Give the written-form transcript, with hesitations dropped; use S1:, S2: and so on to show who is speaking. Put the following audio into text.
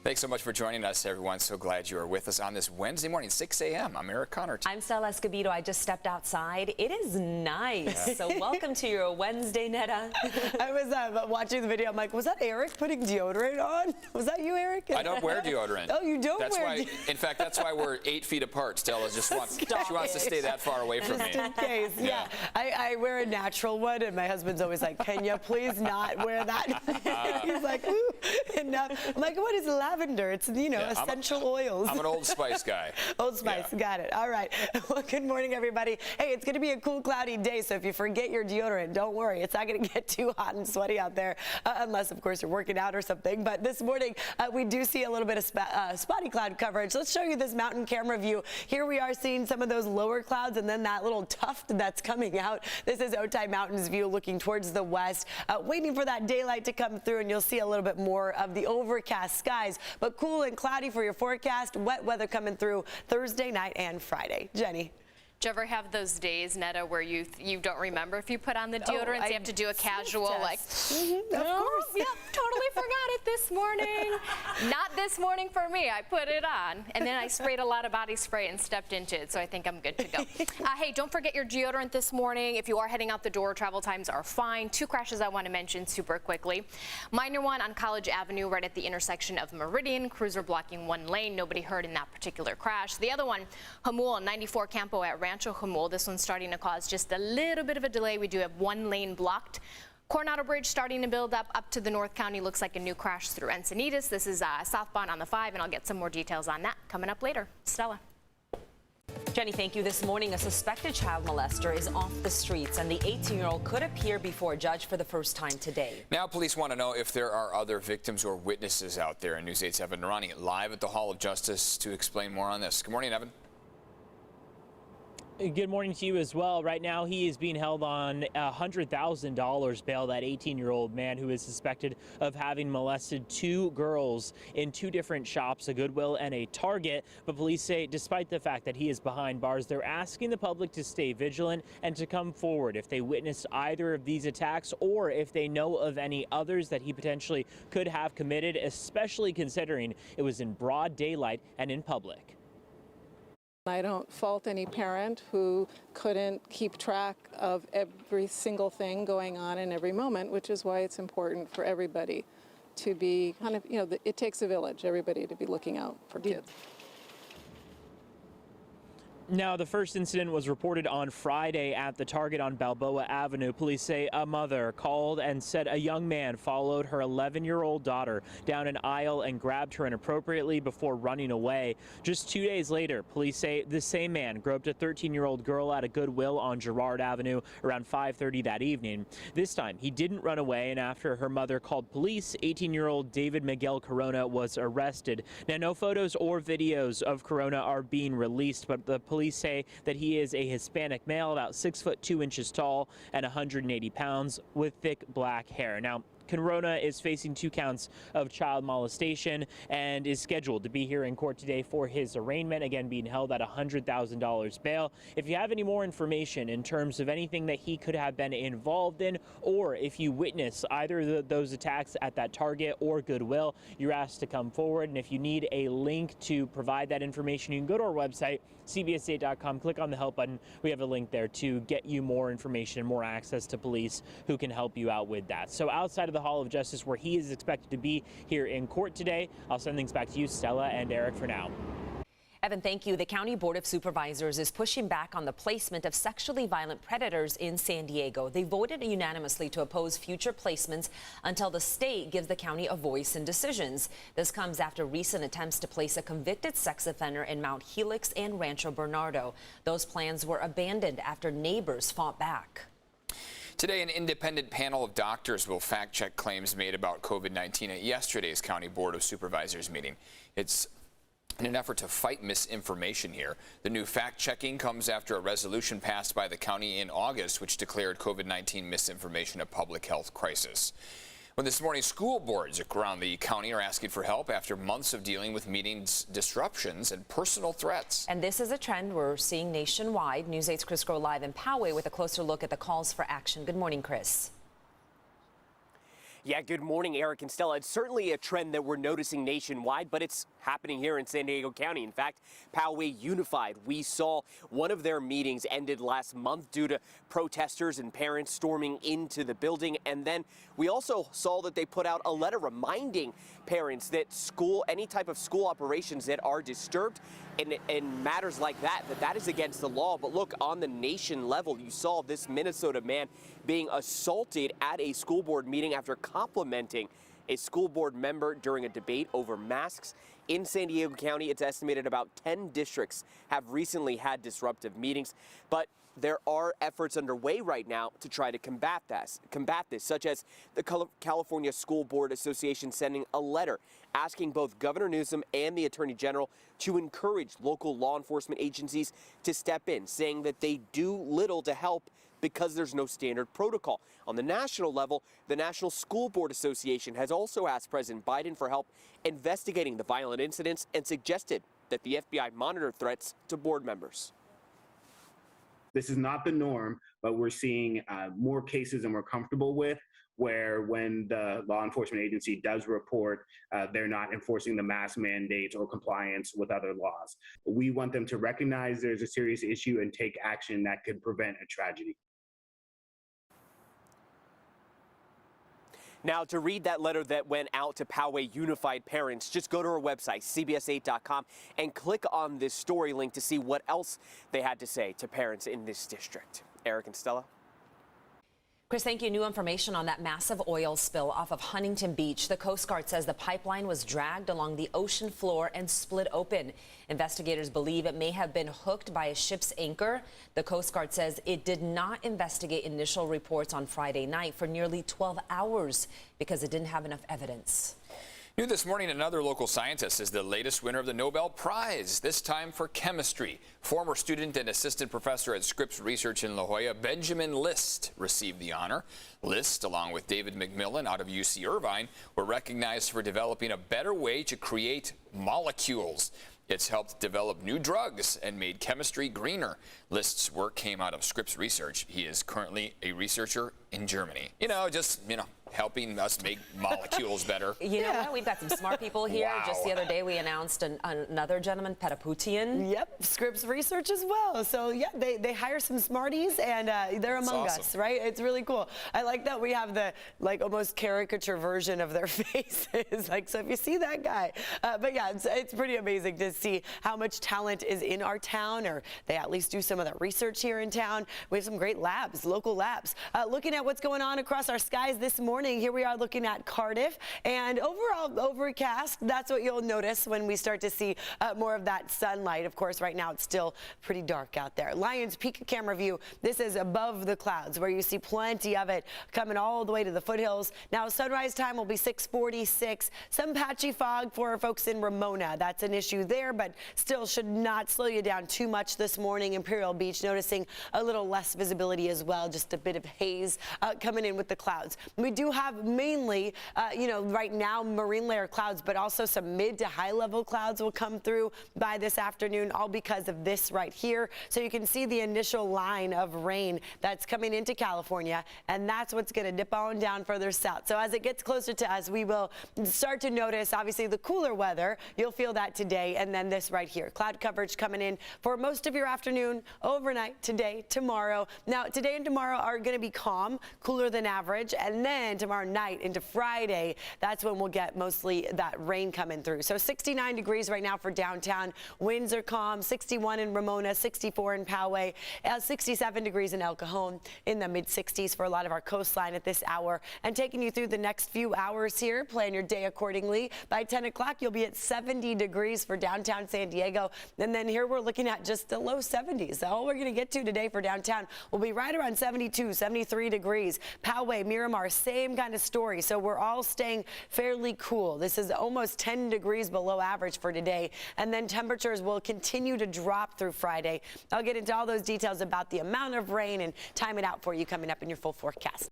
S1: Thanks so much for joining us, everyone. So glad you are with us on this Wednesday morning, 6 a.m. I'm Eric Connor.
S2: I'm Stella Escobedo. I just stepped outside. It is nice.
S1: Yeah.
S2: So welcome to your Wednesday, Netta.
S3: I was watching the video. I'm like, was that Eric putting deodorant on? Was that you, Eric?
S1: I don't wear deodorant.
S3: Oh, you don't
S1: that's
S3: wear
S1: why. In fact, that's why we're 8 feet apart. Stella just wants to stay that far away from me.
S3: Just in case. Yeah. I wear a natural one, and my husband's always like, can you please not wear that? He's like, ooh, enough. I'm like, what is lavender? It's, essential oils.
S1: I'm an Old Spice guy.
S3: Old Spice, yeah. Got it. All right. Well, good morning, everybody. Hey, it's going to be a cool, cloudy day, so if you forget your deodorant, don't worry. It's not going to get too hot and sweaty out there, unless, of course, you're working out or something. But this morning, we do see a little bit of spotty cloud coverage. Let's show you this mountain camera view. Here we are seeing some of those lower clouds and then that little tuft that's coming out. This is Otay Mountain's view looking towards the west, waiting for that daylight to come through, and you'll see a little bit more of the overcast skies, but cool and cloudy for your forecast. Wet weather coming through Thursday night and Friday. Jenny.
S4: Do you ever have those days, Netta, where you don't remember if you put on the deodorant? So you have to do a casual, like,
S3: of course.
S4: Yep, totally forgot it this morning. Not this morning for me. I put it on, and then I sprayed a lot of body spray and stepped into it, so I think I'm good to go. Hey, don't forget your deodorant this morning. If you are heading out the door, travel times are fine. 2 crashes I want to mention super quickly. Minor one on College Avenue right at the intersection of Meridian. Cruiser blocking 1 lane. Nobody hurt in that particular crash. The other one, Hamul, 94 Campo at Rancho Hamul. This one's starting to cause just a little bit of a delay. We do have 1 lane blocked. Coronado Bridge starting to build up to the North County. Looks like a new crash through Encinitas. This is southbound on the 5, and I'll get some more details on that coming up later. Stella.
S2: Jenny, thank you. This morning, a suspected child molester is off the streets, and the 18-year-old could appear before a judge for the first time today.
S1: Now, police want to know if there are other victims or witnesses out there. And News 8's Evan Narani live at the Hall of Justice to explain more on this. Good morning, Evan.
S5: Good morning to you as well. Right now, he is being held on $100,000 bail, that 18-year-old man who is suspected of having molested 2 girls in 2 different shops, a Goodwill and a Target. But police say, despite the fact that he is behind bars, they're asking the public to stay vigilant and to come forward if they witnessed either of these attacks or if they know of any others that he potentially could have committed, especially considering it was in broad daylight and in public.
S6: I don't fault any parent who couldn't keep track of every single thing going on in every moment, which is why it's important for everybody to be kind of, it takes a village, everybody to be looking out for kids.
S5: Now, the first incident was reported on Friday at the Target on Balboa Avenue. Police say a mother called and said a young man followed her 11-year-old daughter down an aisle and grabbed her inappropriately before running away. Just 2 days later, police say the same man groped a 13-year-old girl at a Goodwill on Girard Avenue around 5:30 that evening. This time, he didn't run away, and after her mother called police, 18-year-old David Miguel Corona was arrested. Now, no photos or videos of Corona are being released, but the police say that he is a Hispanic male, about 6 foot 2 inches tall and 180 pounds with thick black hair. Now, Corona is facing 2 counts of child molestation and is scheduled to be here in court today for his arraignment, again being held at $100,000 bail. If you have any more information in terms of anything that he could have been involved in, or if you witness either of those attacks at that Target or Goodwill, you're asked to come forward. And if you need a link to provide that information, you can go to our website, cbs8.com, click on the help button. We have a link there to get you more information and more access to police who can help you out with that. So outside of the Hall of Justice, where he is expected to be here in court today, I'll send things back to you, Stella and Eric, for now.
S2: Evan, thank you. The County Board of Supervisors is pushing back on the placement of sexually violent predators in San Diego. They voted unanimously to oppose future placements until the state gives the county a voice in decisions. This comes after recent attempts to place a convicted sex offender in Mount Helix and Rancho Bernardo. Those plans were abandoned after neighbors fought back.
S1: Today, an independent panel of doctors will fact-check claims made about COVID-19 at yesterday's County Board of Supervisors meeting. It's in an effort to fight misinformation here. The new fact-checking comes after a resolution passed by the county in August, which declared COVID-19 misinformation a public health crisis. When this morning, school boards around the county are asking for help after months of dealing with meetings disruptions and personal threats.
S2: And this is a trend we're seeing nationwide. News 8's Chris Groh live in Poway with a closer look at the calls for action. Good morning, Chris.
S7: Yeah, good morning, Eric and Stella. It's certainly a trend that we're noticing nationwide, but it's happening here in San Diego County. In fact, Poway Unified, we saw one of their meetings ended last month due to protesters and parents storming into the building. And then we also saw that they put out a letter reminding parents that any type of school operations that are disturbed in matters like that is against the law. But look, on the nation level, you saw this Minnesota man being assaulted at a school board meeting after complimenting a school board member during a debate over masks. In San Diego County, it's estimated about 10 districts have recently had disruptive meetings, but there are efforts underway right now to try to combat this, such as the California School Board Association sending a letter asking both Governor Newsom and the Attorney General to encourage local law enforcement agencies to step in, saying that they do little to help because there's no standard protocol. On the national level, the National School Board Association has also asked President Biden for help investigating the violent incidents and suggested that the FBI monitor threats to board members.
S8: This is not the norm, but we're seeing more cases than we're comfortable with, where when the law enforcement agency does report, they're not enforcing the mask mandates or compliance with other laws. We want them to recognize there's a serious issue and take action that could prevent a tragedy.
S7: Now, to read that letter that went out to Poway Unified parents, just go to our website, cbs8.com, and click on this story link to see what else they had to say to parents in this district. Eric and Stella.
S2: Chris, thank you. New information on that massive oil spill off of Huntington Beach. The Coast Guard says the pipeline was dragged along the ocean floor and split open. Investigators believe it may have been hooked by a ship's anchor. The Coast Guard says it did not investigate initial reports on Friday night for nearly 12 hours because it didn't have enough evidence.
S1: New this morning, another local scientist is the latest winner of the Nobel Prize, this time for chemistry. Former student and assistant professor at Scripps Research in La Jolla, Benjamin List, received the honor. List, along with David McMillan out of UC Irvine, were recognized for developing a better way to create molecules. It's helped develop new drugs and made chemistry greener. List's work came out of Scripps Research. He is currently a researcher in Germany. Helping us make molecules better.
S2: You know what? We've got some smart people here.
S1: Wow.
S2: Just the other day, we announced another gentleman, Petaputian.
S3: Yep, Scripps Research as well. So yeah, they hire some smarties, and they're among us, right? It's really cool. I like that we have the almost caricature version of their faces. So if you see that guy, but yeah, it's pretty amazing to see how much talent is in our town, or they at least do some of the research here in town. We have some great labs, local labs. Looking at what's going on across our skies this morning. Here we are looking at Cardiff, and overall overcast. That's what you'll notice when we start to see more of that sunlight. Of course, right now it's still pretty dark out there. Lions Peak camera view. This is above the clouds where you see plenty of it coming all the way to the foothills. Now sunrise time will be 6:46. Some patchy fog for folks in Ramona. That's an issue there, but still should not slow you down too much this morning. Imperial Beach noticing a little less visibility as well. Just a bit of haze coming in with the clouds. We do have mainly, right now marine layer clouds, but also some mid to high level clouds will come through by this afternoon, all because of this right here. So you can see the initial line of rain that's coming into California, and that's what's going to dip on down further south. So as it gets closer to us, we will start to notice, obviously, the cooler weather. You'll feel that today, and then this right here. Cloud coverage coming in for most of your afternoon, overnight, today, tomorrow. Now, today and tomorrow are going to be calm, cooler than average, and then tomorrow night into Friday, that's when we'll get mostly that rain coming through. So 69 degrees right now for downtown. Winds are calm, 61 in Ramona, 64 in Poway, 67 degrees in El Cajon, in the mid-60s for a lot of our coastline at this hour. And taking you through the next few hours here, plan your day accordingly. By 10 o'clock, you'll be at 70 degrees for downtown San Diego. And then here we're looking at just the low 70s. All we're going to get to today for downtown will be right around 72, 73 degrees. Poway, Miramar, same kind of story. So we're all staying fairly cool. This is almost 10 degrees below average for today. And then temperatures will continue to drop through Friday. I'll get into all those details about the amount of rain and time it out for you coming up in your full forecast.